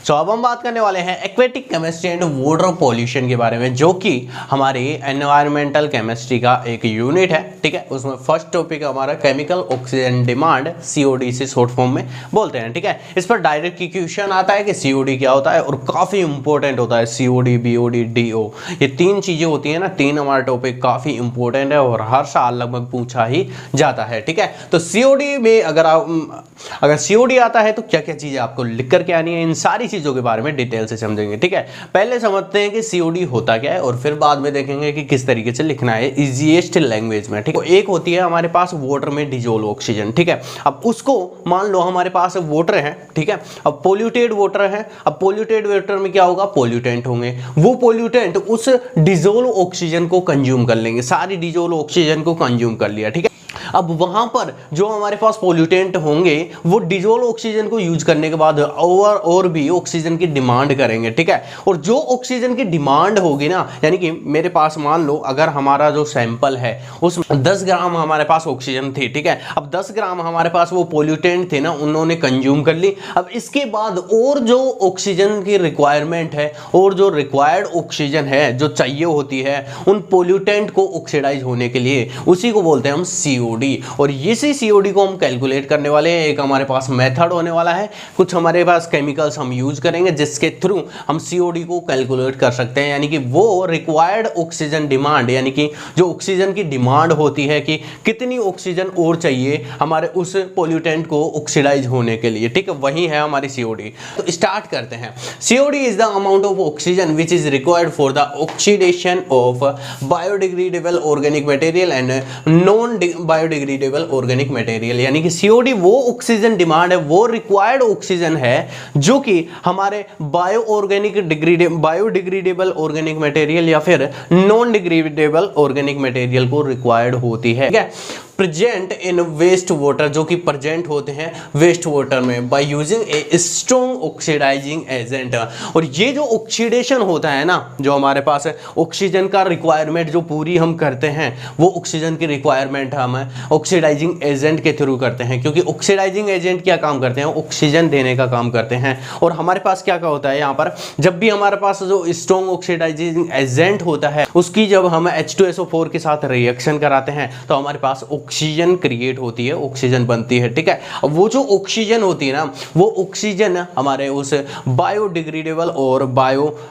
सो अब हम बात करने वाले हैं aquatic chemistry and water pollution के बारे में, जो कि हमारी एनवायरमेंटल केमिस्ट्री का एक यूनिट है। ठीक है, उसमें फर्स्ट टॉपिक हमारा केमिकल ऑक्सीजन डिमांड, COD से शॉर्ट फॉर्म में बोलते हैं। ठीक है, इस पर डायरेक्ट क्वेश्चन आता है कि COD क्या होता है, और काफी इंपॉर्टेंट होता है। COD, BOD, DO, ये तीन चीजें होती है ना, तीन हमारा टॉपिक काफी इंपॉर्टेंट है और हर साल लगभग पूछा ही जाता है। ठीक है, तो COD में अगर COD आता है तो क्या क्या चीजें आपको लिख करके आनी है, इन सारी चीजों के बारे में डिटेल से समझेंगे। ठीक है, पहले समझते हैं कि COD होता क्या है और फिर बाद में देखेंगे कि किस तरीके से लिखना है इजीएस्ट लैंग्वेज में। ठीक है, एक होती है हमारे पास वाटर में डिजोल्व ऑक्सीजन। ठीक है, अब उसको मान लो हमारे पास वाटर है। ठीक है, अब पोल्यूटेड वाटर है। अब पोल्यूटेड वाटर में क्या होगा, पोल्यूटेंट होंगे। वो पोल्यूटेंट उस डिजोल्व ऑक्सीजन को कंज्यूम कर लेंगे, सारी डिजोल्व ऑक्सीजन को कंज्यूम कर लिया। ठीक है, अब वहां पर जो हमारे पास पोल्यूटेंट होंगे वो डिजोल्व ऑक्सीजन को यूज करने के बाद और भी ऑक्सीजन की डिमांड करेंगे। ठीक है, और जो ऑक्सीजन की डिमांड होगी ना, यानी कि मेरे पास मान लो अगर हमारा जो सैंपल है उसमें 10 ग्राम हमारे पास ऑक्सीजन थी। ठीक है, अब 10 ग्राम हमारे पास वो पोल्यूटेंट थे ना, उन्होंने कंज्यूम कर ली। अब इसके बाद और जो ऑक्सीजन की रिक्वायरमेंट है और जो रिक्वायर्ड ऑक्सीजन है जो चाहिए होती है उन पोल्यूटेंट को ऑक्सीडाइज होने के लिए, उसी को बोलते हैं हम COD। और इसी COD को हम कैलकुलेट करने वाले हैं। एक हमारे पास मेथड होने वाला है, कुछ हमारे पास केमिकल्स हम यूज करेंगे जिसके थ्रू हम COD को कैलकुलेट कर सकते हैं, यानी कि वो रिक्वायर्ड ऑक्सीजन डिमांड, यानी कि जो ऑक्सीजन की डिमांड होती है कि कितनी ऑक्सीजन और चाहिए हमारे उस पोल्यूटेंट को ऑक्सीडाइज होने के लिए। ठीक है, वही है हमारी COD। तो स्टार्ट करते हैं। COD is the amount of oxygen which is required for the oxidation of biodegradable organic material and non biodegradable organic material, यानी कि COD वो ऑक्सीजन डिमांड है, वो रिक्वायर्ड ऑक्सीजन है जो कि हमारे बायोडिग्रेडेबल ऑर्गेनिक मटेरियल या फिर नॉन डिग्रेडेबल ऑर्गेनिक मटेरियल को रिक्वायर्ड होती है। ठीक है, प्रेजेंट इन वेस्ट वाटर, जो कि प्रेजेंट होते हैं वेस्ट वाटर में by using a strong oxidising agent. और ये जो ऑक्सीडेशन होता है ना, जो हमारे पास है ऑक्सीजन का रिक्वायरमेंट जो पूरी हम करते हैं, वो ऑक्सीजन की रिक्वायरमेंट हम ऑक्सीडाइजिंग एजेंट के थ्रू करते हैं, क्योंकि ऑक्सीडाइजिंग एजेंट क्या काम करते हैं, ऑक्सीजन देने का काम करते हैं। और हमारे पास क्या क्या होता है यहाँ पर, जब भी हमारे पास जो स्ट्रॉन्ग ऑक्सीडाइजिंग एजेंट होता है उसकी जब हम H2SO4 के साथ रिएक्शन कराते हैं तो हमारे पास ऑक्सीजन क्रिएट होती है, ऑक्सीजन बनती है। ठीक है, अब वो जो ऑक्सीजन होती है ना, वो ऑक्सीजन हमारे उस बायोडिग्रेडेबल और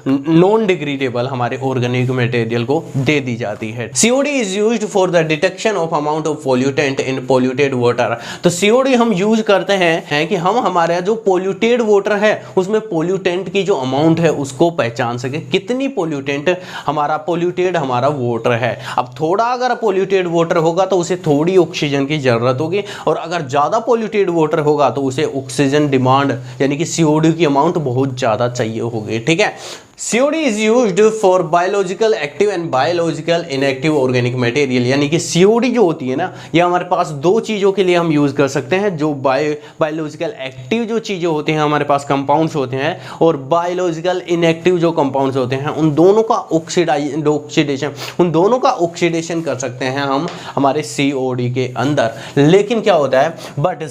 नॉन डिग्रेडेबल हमारे ऑर्गेनिक मटेरियल को दे दी जाती है। COD is used for the detection of amount of pollutant in polluted water. तो COD हम यूज करते हैं कि हम हमारे जो पोल्यूटेड वाटर है उसमें पोल्यूटेंट की जो अमाउंट है उसको पहचान सके, कितनी पोल्यूटेंट हमारा पोल्यूटेड हमारा वाटर है। अब थोड़ा अगर पोल्यूटेड वाटर होगा तो उसे थोड़ी ऑक्सीजन की जरूरत होगी, और अगर ज्यादा पोल्यूटेड वाटर होगा तो उसे ऑक्सीजन डिमांड यानी कि COD की अमाउंट बहुत ज्यादा चाहिए होगी। ठीक है, COD is used for biological active and biological inactive organic material, यानी कि COD जो होती है ना, ये हमारे पास दो चीज़ों के लिए हम यूज़ कर सकते हैं। जो बायोलॉजिकल एक्टिव जो चीज़ें होती हैं हमारे पास कंपाउंड्स होते हैं, और बायोलॉजिकल इनएक्टिव जो कंपाउंड्स होते हैं, उन दोनों का ऑक्सीडेशन कर सकते हैं हम हमारे COD के अंदर। लेकिन क्या होता है, but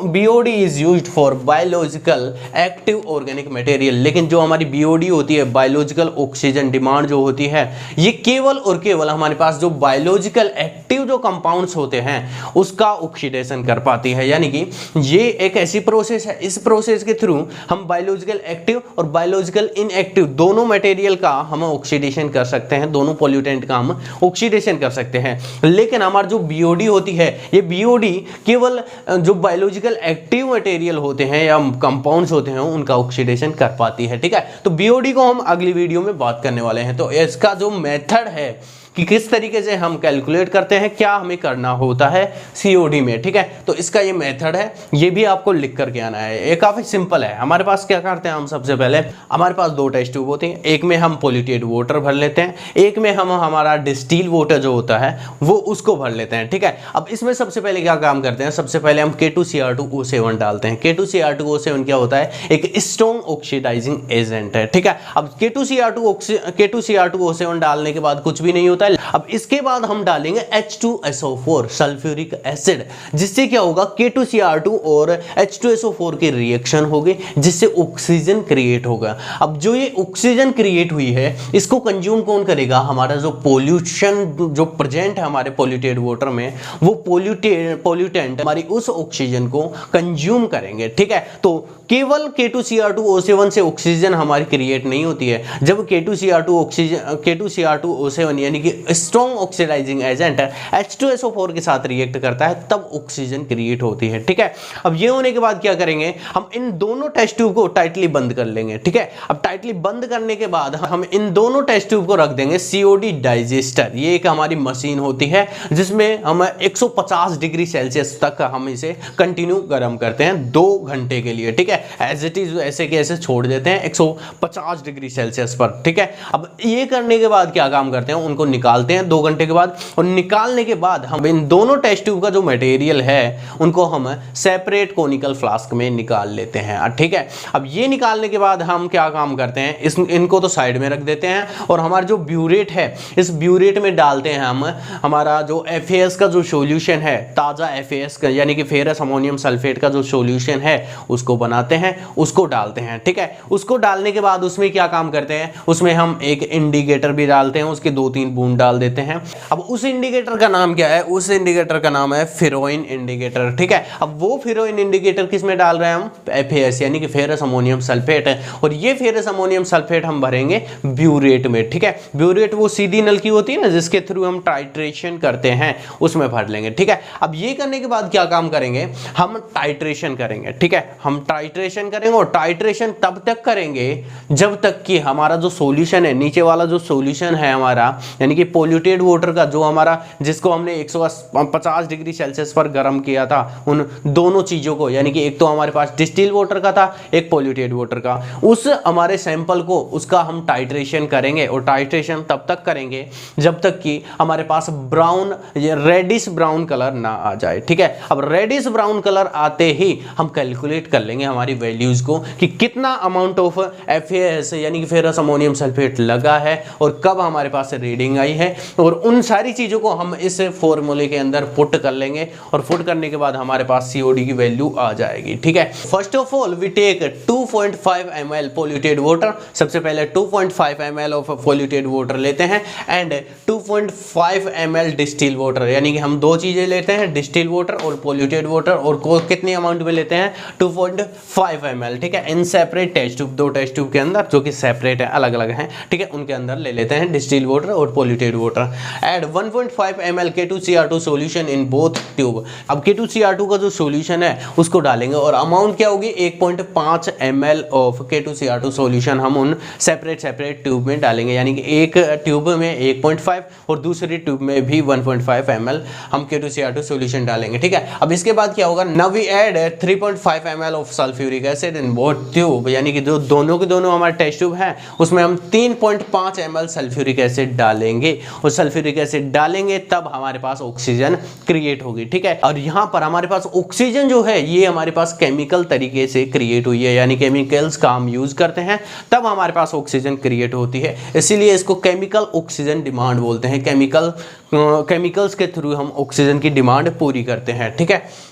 BOD is used for biological active organic material, लेकिन जो हमारी BOD होती है बायोलॉजिकल ऑक्सीजन डिमांड जो होती है, ये केवल और केवल हमारे पास जो बायोलॉजिकल एक्टिव जो कंपाउंड्स होते हैं उसका ऑक्सीडेशन कर पाती है। यानी कि ये एक ऐसी प्रोसेस है, इस प्रोसेस के थ्रू हम बायोलॉजिकल एक्टिव और बायोलॉजिकल इनएक्टिव दोनों मटेरियल का हम ऑक्सीडेशन कर सकते हैं, दोनों पोल्यूटेंट का हम ऑक्सीडेशन कर सकते हैं। लेकिन हमारी जो BOD होती है, ये BOD केवल जो बायोलॉजिकल एक्टिव मटेरियल होते हैं या कंपाउंड्स होते हैं उनका ऑक्सीडेशन कर पाती है। ठीक है, तो BOD को हम अगली वीडियो में बात करने वाले हैं। तो इसका जो मेथड है कि किस तरीके से हम कैलकुलेट करते हैं, क्या हमें करना होता है COD में। ठीक है, तो इसका ये मेथड है, ये भी आपको लिख करके आना है। ये काफ़ी सिंपल है। हमारे पास क्या करते हैं, हम सबसे पहले हमारे पास दो टेस्ट ट्यूब होती हैं, एक में हम पोल्यूटेड वाटर भर लेते हैं, एक में हम हमारा डिस्टिल वाटर जो होता है वो उसको भर लेते हैं। ठीक है, अब इसमें सबसे पहले क्या काम करते हैं, सबसे पहले हम K2Cr2O7 डालते हैं। K2Cr2O7 क्या होता है, एक स्ट्रॉन्ग ऑक्सीडाइजिंग एजेंट है। ठीक है, अब K2Cr2O7 डालने के बाद कुछ भी नहीं होता, होता है। अब इसके बाद हम डालेंगे H2SO4 सल्फ्यूरिक एसिड, जिससे क्या होगा K2Cr2 और H2SO4 की रिएक्शन होगी, जिससे ऑक्सीजन क्रिएट होगा। अब जो ये ऑक्सीजन क्रिएट हुई है इसको कंज्यूम कौन करेगा, हमारा जो पोल्यूशन जो प्रेजेंट है हमारे पोल्यूटेड वाटर में, वो पोल्यूटेंट हमारी उस ऑक्सीजन को कंज्यूम करेंगे। ठीक है, तो केवल K2Cr2O7 से ऑक्सीजन हमारी क्रिएट नहीं होती है। जब K2Cr2O7 यानी कि स्ट्रॉन्ग ऑक्सीडाइजिंग एजेंट H2SO4 के साथ रिएक्ट करता है तब ऑक्सीजन क्रिएट होती है। ठीक है, अब ये होने के बाद क्या करेंगे, हम इन दोनों टेस्ट ट्यूब को टाइटली बंद कर लेंगे। ठीक है, अब टाइटली बंद करने के बाद हम इन दोनों टेस्ट ट्यूब को रख देंगे COD डाइजेस्टर। ये एक हमारी मशीन होती है जिसमें हम 150 डिग्री सेल्सियस तक हम इसे कंटिन्यू गर्म करते हैं 2 घंटे के लिए। ठीक है, एज इट इज ऐसे के ऐसे छोड़ देते हैं 150 डिग्री सेल्सियस पर। ठीक है, अब ये करने के बाद क्या काम करते हैं, उनको निकालते हैं 2 घंटे के बाद, और निकालने के बाद हम इन दोनों टेस्ट ट्यूब का जो मटेरियल है उनको हम सेपरेट कोनिकल फ्लास्क में निकाल लेते हैं। ठीक है, अब ये निकालने के बाद हम क्या काम करते हैं, इनको तो साइड में रख देते हैं, और हमारा जो ब्यूरेट है इस ब्यूरेट में डालते हैं हम हमारा जो FAS का जो सॉल्यूशन है, ताज़ा FAS का यानी कि फेरस अमोनियम सल्फेट का जो सॉल्यूशन है उसको बनाते हैं, उसको डालते हैं। ठीक है, उसको डालने के बाद उसमें क्या काम करते हैं, उसमें हम एक इंडिकेटर भी डालते हैं, उसके 2-3 बूंद डाल देते हैं। अब उस इंडिकेटर का नाम क्या है, उस इंडिकेटर का नाम है फेरोइन इंडिकेटर। ठीक है, अब वो फेरोइन इंडिकेटर किस में डाल रहे हैं हम, FAS यानी कि फेरस अमोनियम सल्फेट है, और ये फेरस अमोनियम सल्फेट हम भरेंगे ब्यूरेट में। ठीक है, ब्यूरेट वो सीधी नल की होती है ना जिसके थ्रू हम टाइट्रेशन करते हैं, उसमें भर लेंगे। ठीक है, अब ये करने के बाद क्या काम करेंगे, हम टाइट्रेशन करेंगे। ठीक है, हम टाइट्रेशन करेंगे, और टाइट्रेशन तब तक करेंगे जब तक कि हमारा जो सॉल्यूशन है, नीचे वाला जो सॉल्यूशन है हमारा यानी कि पोल्यूटेड वाटर का जो हमारा, जिसको हमने 150 डिग्री सेल्सियस पर गर्म किया था, उन दोनों चीजों को, यानी कि एक तो हमारे पास डिस्टिल वाटर का था, एक पोल्यूटेड वाटर का, उस हमारे सैंपल को उसका हम टाइट्रेशन करेंगे। और टाइट्रेशन तब तक करेंगे जब तक कि हमारे पास ब्राउन या रेडिश ब्राउन कलर ना आ जाए। ठीक है, अब रेडिश ब्राउन कलर आते ही हम कैलकुलेट कर लेंगे हमारी वैल्यूज को कि कितना अमाउंट ऑफ FAS यानी कि फेरस अमोनियम सल्फेट लगा है और कब हमारे पास रीडिंग आई है, और उन सारी चीजों को हम इस फॉर्मूले के अंदर पुट कर लेंगे, और पुट करने के बाद हमारे पास COD की वैल्यू आ जाएगी। ठीक है, first of all we take 2.5 ml polluted water. सबसे पहले 2.5 ml ऑफ पोल्यूटेड वाटर लेते हैं एंड 2.5 ml डिस्टिल वाटर, यानी कि हम 2 चीजें लेते हैं, डिस्टिल वाटर और पोल्यूटेड वाटर, और कितने अमाउंट में लेते हैं, 2.5 ml। ठीक है, in separate test tube, 2 test tube के अंदर जो कि सेपरेट है, अलग अलग हैं। ठीक है, उनके अंदर ले लेते हैं डिस्टिल वाटर और polluted water. Add 1.5 ml K2Cr2 solution in both tube. अब K2Cr2 का जो सॉल्यूशन है उसको डालेंगे, और अमाउंट क्या होगी, 1.5 ml ऑफ K2Cr2 सॉल्यूशन हम उन सेपरेट ट्यूब में डालेंगे, यानी कि एक ट्यूब में 1.5 और दूसरी ट्यूब में भी 1.5 ml हम K2Cr2 सॉल्यूशन डालेंगे। ठीक है, अब इसके बाद क्या होगा, now we add 3.5 ml of sulphuric acid in both tube, यानी कि जो दोनों के दोनों हमारे टेस्ट ट्यूब हैं उसमें हम 3.5 ml सल्फ्यूरिक एसिड डालेंगे, और सल्फ्यूरिक एसिड डालेंगे तब हमारे पास ऑक्सीजन क्रिएट होगी। ठीक है, और यहाँ पर हमारे पास ऑक्सीजन जो है ये हमारे पास केमिकल तरीके से क्रिएट हुई है, यानी केमिकल्स का हम यूज करते हैं तब हमारे पास ऑक्सीजन क्रिएट होती है, इसीलिए इसको केमिकल ऑक्सीजन डिमांड बोलते हैं। केमिकल्स के थ्रू हम ऑक्सीजन की डिमांड पूरी करते हैं। ठीक है,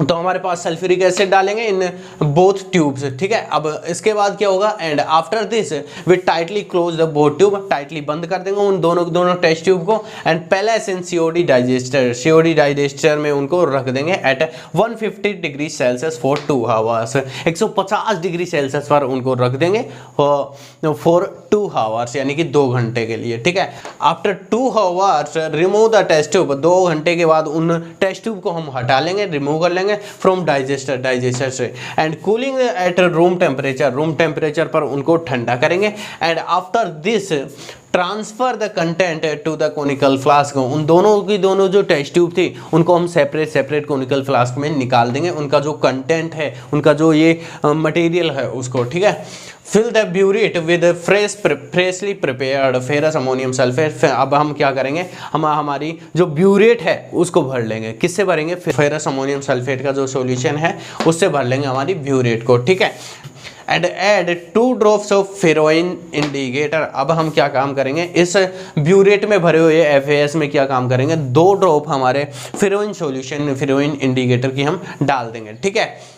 तो हमारे पास सल्फ्यूरिक एसिड डालेंगे इन बोथ ट्यूब्स। ठीक है, अब इसके बाद क्या होगा, and after this we tightly close the both tube, tightly बंद कर देंगे उन दोनों टेस्ट ट्यूब को, एंड पहले इन COD डाइजेस्टर में उनको रख देंगे at 150 degree Celsius for 2 hours. 150 degree Celsius पर उनको रख देंगे फॉर 2 आवर्स, यानी कि 2 घंटे के लिए। ठीक है, after 2 hours remove the test tube. 2 घंटे के बाद उन टेस्ट ट्यूब को हम हटा लेंगे, रिमूव कर लेंगे फ्रॉम डाइजेस्टर से, and cooling at room temperature पर उनको ठंडा करेंगे, and after this transfer the content to the conical flask. उन दोनों जो टेस्ट ट्यूब थी उनको हम सेपरेट कोनिकल फ्लास्क में निकाल देंगे, उनका जो कंटेंट है, उनका जो ये मटेरियल है उसको। ठीक है, fill the burette with freshly prepared ferrous ammonium sulphate. अब हम क्या करेंगे, हम हमारी जो ब्यूरेट है उसको भर लेंगे, किससे भरेंगे, फेरस अमोनियम सल्फेट का जो सॉल्यूशन है उससे भर लेंगे हमारी ब्यूरेट को। ठीक है, and add 2 drops of फेरोइन indicator. अब हम क्या काम करेंगे, इस ब्यूरेट में भरे हुए FAS में क्या काम करेंगे, 2 ड्रॉप हमारे फेरोइन सॉल्यूशन फेरोइन इंडिकेटर की हम डाल देंगे, ठीक है।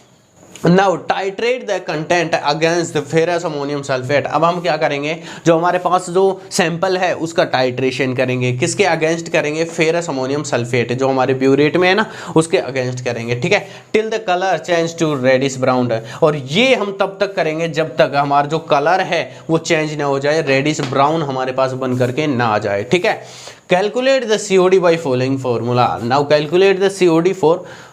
Now titrate the content against ferrous ammonium sulphate. अब हम क्या करेंगे, जो हमारे पास जो सैंपल है उसका टाइट्रेशन करेंगे, किसके अगेंस्ट करेंगे, फेरस अमोनियम सल्फेट जो हमारे ब्यूरेट में है ना उसके अगेंस्ट करेंगे, ठीक है। Till the colour change to reddish brown, और ये हम तब तक करेंगे जब तक हमारा जो कलर है वो चेंज ना हो जाए, रेडिश ब्राउन हमारे पास बन करके ना आ जाए, ठीक है। Calculate the COD by following formula. Now calculate the COD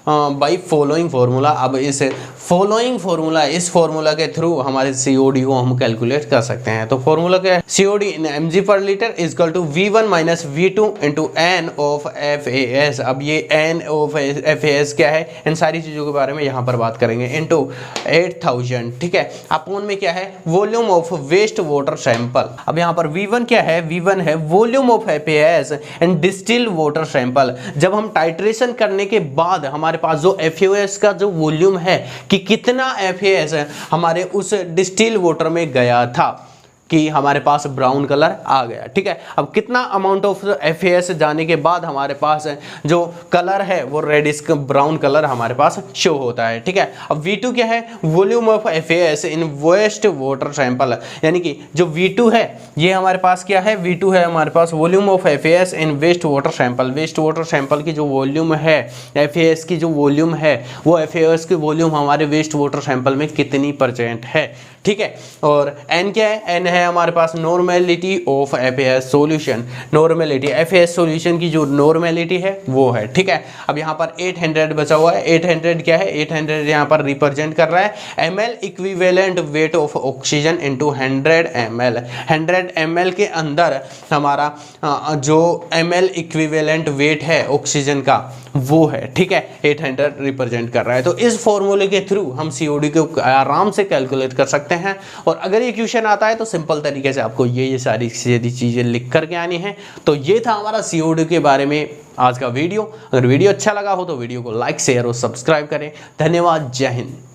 by following formula. अब इस फॉलोइंग फार्मूला, इस फार्मूला के थ्रू हमारे COD को हम कैलकुलेट कर सकते हैं। तो फार्मूला क्या है, COD in mg per litre is equal to V1 minus V2 into N of FAS। अब ये N ऑफ FAS क्या है, इन सारी चीज़ों के बारे में यहाँ पर बात करेंगे, इंटू 8000, ठीक है। अपोन में क्या है, volume of waste water sample. अब यहाँ पर V1 क्या है, V1 है volume of FAS and distilled water sample. जब हम टाइट्रेशन करने के बाद हमारे पास जो FAS का जो वॉल्यूम है कि कितना FAS हमारे उस डिस्टिल्ड वाटर में गया था कि हमारे पास ब्राउन कलर आ गया, ठीक है। अब कितना अमाउंट ऑफ FAS जाने के बाद हमारे पास जो कलर है वो रेडिश ब्राउन कलर हमारे पास शो होता है, ठीक है। अब V2 क्या है, volume of FAS in waste water sample, यानी कि जो V2 है ये हमारे पास क्या है, V2 है हमारे पास volume of FAS in waste water sample. Waste water sample की जो वॉल्यूम है, FAS की जो वॉल्यूम है वो FAS की वॉल्यूम हमारे वेस्ट वाटर सैंपल में कितनी % है, ठीक है। और N क्या है, N है हमारे पास normality of FAS solution. Normality FAS solution की जो नॉर्मेलिटी है वो है, ठीक है। अब यहाँ पर 800 बचा हुआ है, 800 क्या है, 800 यहाँ पर रिप्रेजेंट कर रहा है ml equivalent weight of oxygen into 100 ml। 100 ml के अंदर हमारा जो ml इक्विवेलेंट वेट है ऑक्सीजन का वो है, ठीक है, 800 रिप्रेजेंट कर रहा है। तो इस फॉर्मूले के थ्रू हम COD को आराम से कैलकुलेट कर सकते हैं। और अगर ये क्वेश्चन आता है तो सिंपल तरीके से आपको ये सारी चीज़ें लिख करके आनी है। तो ये था हमारा COD के बारे में आज का वीडियो। अगर वीडियो अच्छा लगा हो तो वीडियो को लाइक शेयर और सब्सक्राइब करें। धन्यवाद, जय हिंद।